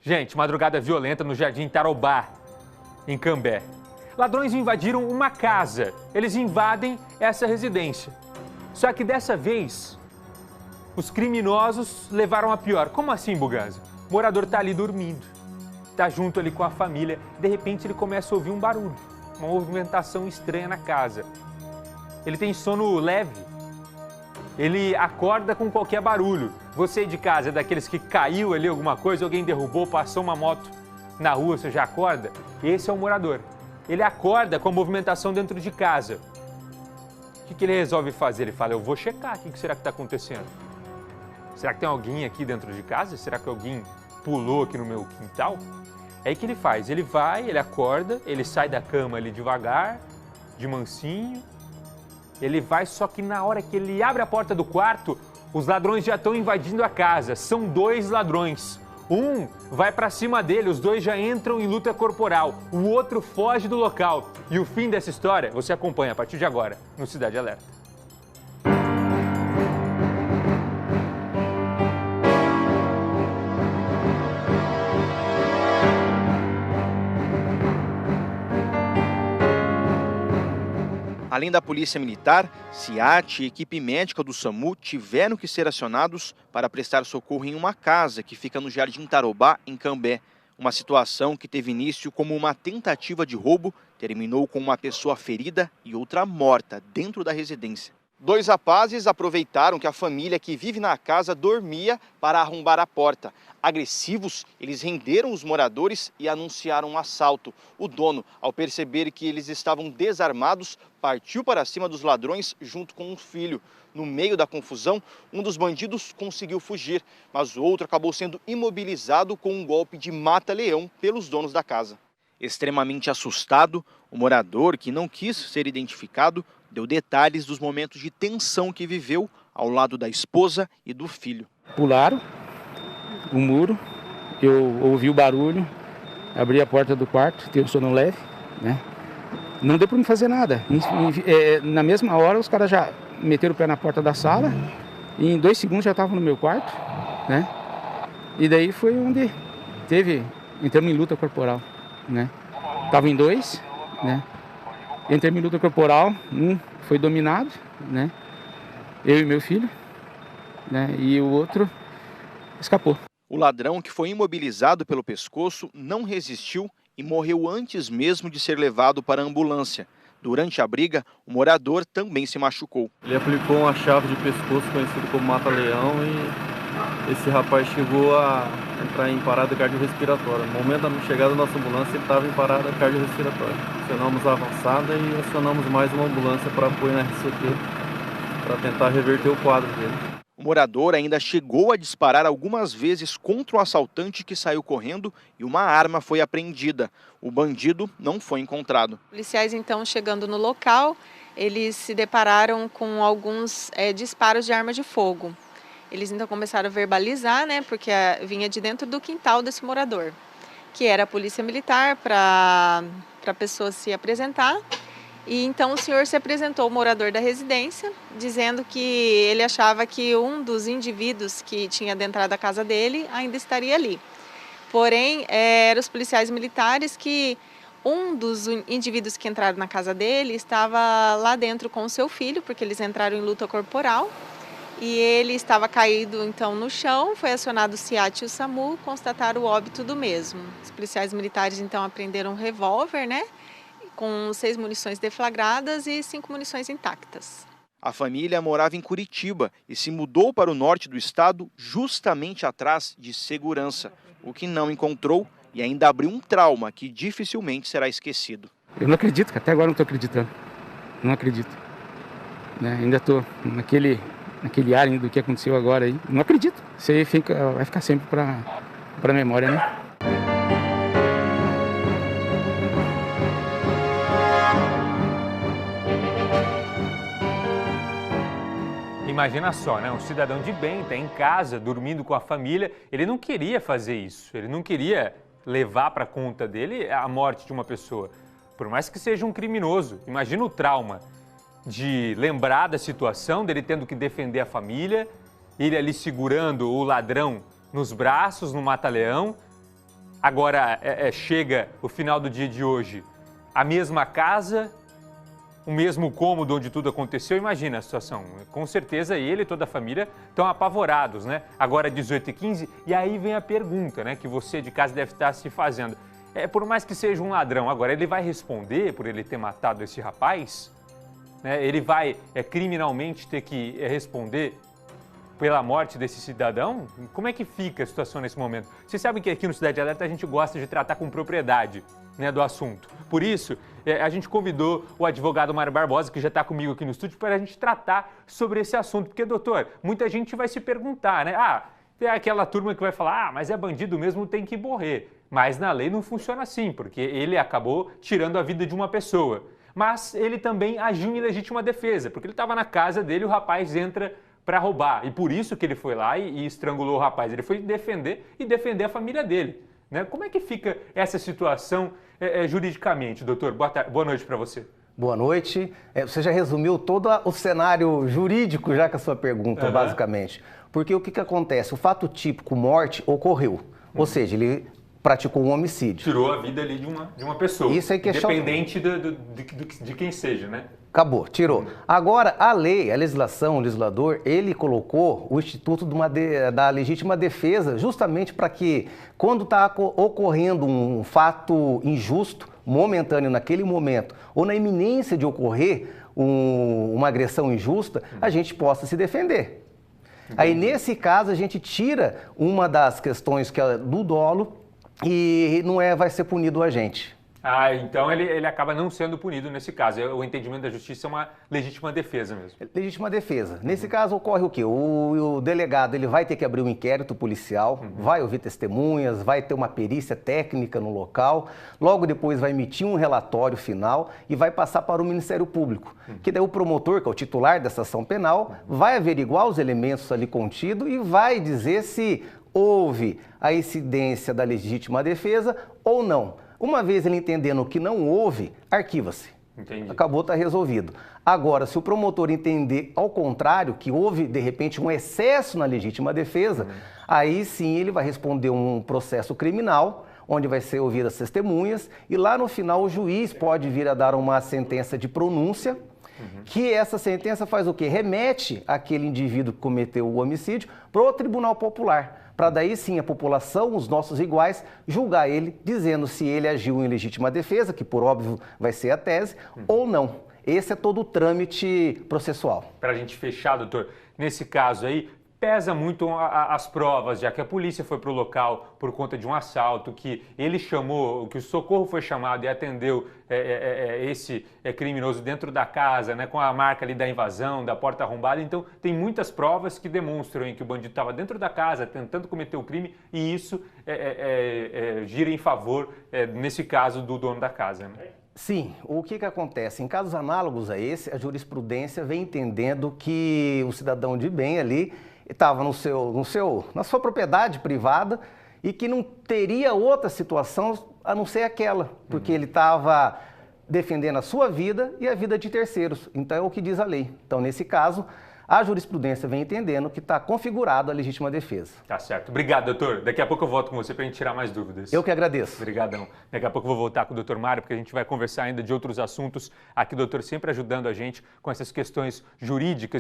Gente, madrugada violenta no Jardim Tarobá, em Cambé. Ladrões invadiram uma casa. Eles invadem essa residência. Só que dessa vez, os criminosos levaram a pior. Como assim, Buganza? O morador tá ali dormindo. Tá junto ali com a família. De repente, ele começa a ouvir um barulho. Uma movimentação estranha na casa. Ele tem sono leve. Ele acorda com qualquer barulho. Você de casa é daqueles que caiu ali alguma coisa, alguém derrubou, passou uma moto na rua, você já acorda? Esse é o morador. Ele acorda com a movimentação dentro de casa. O que ele resolve fazer? Ele fala, eu vou checar, o que será que está acontecendo? Será que tem alguém aqui dentro de casa? Será que alguém pulou aqui no meu quintal? É aí que ele faz, ele vai, ele acorda, ele sai da cama ali devagar, de mansinho. Ele vai, só que na hora que ele abre a porta do quarto, os ladrões já estão invadindo a casa. São 2 ladrões. Um vai para cima dele, os 2 já entram em luta corporal. O outro foge do local. E o fim dessa história você acompanha a partir de agora no Cidade Alerta. Além da Polícia Militar, SEAT e equipe médica do SAMU tiveram que ser acionados para prestar socorro em uma casa que fica no Jardim Tarobá, em Cambé. Uma situação que teve início como uma tentativa de roubo, terminou com uma pessoa ferida e outra morta dentro da residência. 2 rapazes aproveitaram que a família que vive na casa dormia para arrombar a porta. Agressivos, eles renderam os moradores e anunciaram um assalto. O dono, ao perceber que eles estavam desarmados, partiu para cima dos ladrões junto com um filho. No meio da confusão, um dos bandidos conseguiu fugir, mas o outro acabou sendo imobilizado com um golpe de mata-leão pelos donos da casa. Extremamente assustado, o morador, que não quis ser identificado, deu detalhes dos momentos de tensão que viveu ao lado da esposa e do filho. Pularam o muro, eu ouvi o barulho, abri a porta do quarto, tenho sono leve, né? Não deu para me fazer nada. Na mesma hora, os caras já meteram o pé na porta da sala e em 2 segundos já estavam no meu quarto, né? E daí foi onde entramos em luta corporal, né? Estavam em 2, né? Entramos em luta corporal, um foi dominado, né? Eu e meu filho, né? E o outro escapou. O ladrão, que foi imobilizado pelo pescoço, não resistiu e morreu antes mesmo de ser levado para a ambulância. Durante a briga, o morador também se machucou. Ele aplicou uma chave de pescoço conhecido como mata-leão e esse rapaz chegou a entrar em parada cardiorrespiratória. No momento da chegada da nossa ambulância, ele estava em parada cardiorrespiratória. Acionamos a avançada e acionamos mais uma ambulância para apoio na RCP, para tentar reverter o quadro dele. O morador ainda chegou a disparar algumas vezes contra o assaltante que saiu correndo e uma arma foi apreendida. O bandido não foi encontrado. Policiais, então, chegando no local, eles se depararam com alguns disparos de arma de fogo. Eles então começaram a verbalizar, né, porque vinha de dentro do quintal desse morador, que era a polícia militar, para a pessoa se apresentar. E então o senhor se apresentou, o morador da residência, dizendo que ele achava que um dos indivíduos que tinha adentrado a casa dele ainda estaria ali. Porém, eram os policiais militares que um dos indivíduos que entraram na casa dele estava lá dentro com o seu filho, porque eles entraram em luta corporal. E ele estava caído então no chão, foi acionado o SEAT e o SAMU, constataram o óbito do mesmo. Os policiais militares então apreenderam um revólver, né? Com 6 munições deflagradas e 5 munições intactas. A família morava em Curitiba e se mudou para o norte do estado justamente atrás de segurança, o que não encontrou e ainda abriu um trauma que dificilmente será esquecido. Eu não acredito, até agora não estou acreditando. Não acredito. Né? Ainda estou naquele ar do que aconteceu agora aí. Não acredito. Isso aí vai ficar sempre para a memória, né? Imagina só, né? Um cidadão de bem está em casa, dormindo com a família. Ele não queria fazer isso. Ele não queria levar para conta dele a morte de uma pessoa. Por mais que seja um criminoso. Imagina o trauma de lembrar da situação, dele tendo que defender a família, ele ali segurando o ladrão nos braços, no mata-leão, Agora, chega o final do dia de hoje, a mesma casa, o mesmo cômodo onde tudo aconteceu, imagina a situação. Com certeza ele e toda a família estão apavorados, né? Agora 18h15, e aí vem a pergunta, né, que você de casa deve estar se fazendo. Por mais que seja um ladrão, agora ele vai responder por ele ter matado esse rapaz? Né? Ele vai criminalmente ter que responder pela morte desse cidadão? Como é que fica a situação nesse momento? Vocês sabem que aqui no Cidade Alerta a gente gosta de tratar com propriedade, né, do assunto. Por isso, a gente convidou o advogado Mário Barbosa, que já está comigo aqui no estúdio, para a gente tratar sobre esse assunto. Porque, doutor, muita gente vai se perguntar, né? Tem aquela turma que vai falar, mas é bandido mesmo, tem que morrer. Mas na lei não funciona assim, porque ele acabou tirando a vida de uma pessoa. Mas ele também agiu em legítima defesa, porque ele estava na casa dele e o rapaz entra para roubar. E por isso que ele foi lá e estrangulou o rapaz. Ele foi defender a família dele. Né? Como é que fica essa situação juridicamente, doutor? Boa noite para você. Boa noite. Você já resumiu todo o cenário jurídico já com a sua pergunta, basicamente. Porque o que acontece? O fato típico morte ocorreu. Ou seja, ele praticou um homicídio. Tirou a vida ali de uma pessoa. Isso é questão... Independente de quem seja, né? Acabou, tirou. Agora, a lei, a legislação, o legislador, ele colocou o instituto da legítima defesa justamente para que, quando está ocorrendo um fato injusto, momentâneo naquele momento, ou na iminência de ocorrer uma agressão injusta, a gente possa se defender. Aí, nesse caso, a gente tira uma das questões que é do dolo e não vai ser punido o agente. Então ele acaba não sendo punido nesse caso. O entendimento da justiça é uma legítima defesa mesmo. Legítima defesa. Nesse caso ocorre o quê? O delegado ele vai ter que abrir um inquérito policial, vai ouvir testemunhas, vai ter uma perícia técnica no local, logo depois vai emitir um relatório final e vai passar para o Ministério Público. Que daí o promotor, que é o titular dessa ação penal, vai averiguar os elementos ali contidos e vai dizer se houve a incidência da legítima defesa ou não. Uma vez ele entendendo que não houve, arquiva-se. Entendi. Acabou, está resolvido. Agora, se o promotor entender ao contrário, que houve, de repente, um excesso na legítima defesa, aí sim ele vai responder um processo criminal, onde vai ser ouvidas as testemunhas, e lá no final o juiz pode vir a dar uma sentença de pronúncia, que essa sentença faz o quê? Remete aquele indivíduo que cometeu o homicídio para o Tribunal Popular, para daí sim a população, os nossos iguais, julgar ele, dizendo se ele agiu em legítima defesa, que por óbvio vai ser a tese, ou não. Esse é todo o trâmite processual. Para a gente fechar, doutor, nesse caso aí, pesa muito as provas, já que a polícia foi para o local por conta de um assalto, que ele chamou, que o socorro foi chamado e atendeu esse criminoso dentro da casa, né, com a marca ali da invasão, da porta arrombada. Então, tem muitas provas que demonstram que o bandido estava dentro da casa, tentando cometer o crime, e isso gira em favor, nesse caso, do dono da casa, né? Sim, o que acontece? Em casos análogos a esse, a jurisprudência vem entendendo que o cidadão de bem ali estava na sua propriedade privada e que não teria outra situação a não ser aquela, porque ele estava defendendo a sua vida e a vida de terceiros. Então é o que diz a lei. Então, nesse caso, a jurisprudência vem entendendo que está configurada a legítima defesa. Tá certo. Obrigado, doutor. Daqui a pouco eu volto com você para a gente tirar mais dúvidas. Eu que agradeço. Obrigadão. Daqui a pouco eu vou voltar com o doutor Mário, porque a gente vai conversar ainda de outros assuntos. Aqui o doutor sempre ajudando a gente com essas questões jurídicas